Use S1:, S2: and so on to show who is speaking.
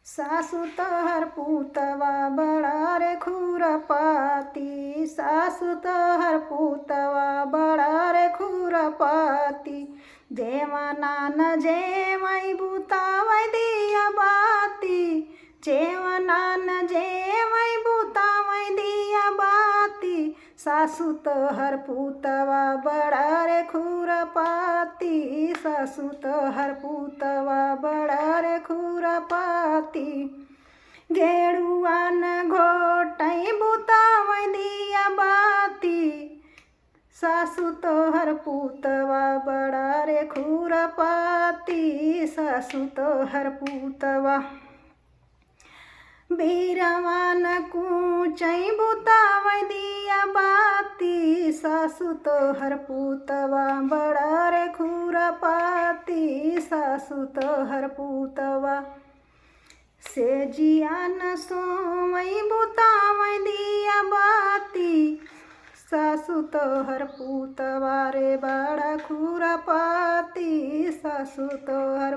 S1: सासु तोहर पूतवा बड़ा रे खुरपाती, सासु तोहर पूतवा बड़ा रे खुरपाती। जेवना न जेवई बुतावई दिया बाती, जेवना न जेवई बुतावई दिया बाती। सासु तोहर पूतवा बड़ा रे खुरपाती, सासु तोहर पूतवा बड़ा रे खुरपाती। गेरुआ न घोटई बुतावई दिया बाती, सासु तोहर पूतवा बड़ा रे खुरपाती, सासु तोहर पूतवा। बीरवा न कूचई बुतावई दिया बाती, सासु तोहर पूतवा बड़ा रे खुरपाती, सासु तोहर पूतवा। सेजिया न सोवई बुतावई दिया बाती, सासु तोहर पूतवा रे बड़ा खुरपाती, सासु तोहर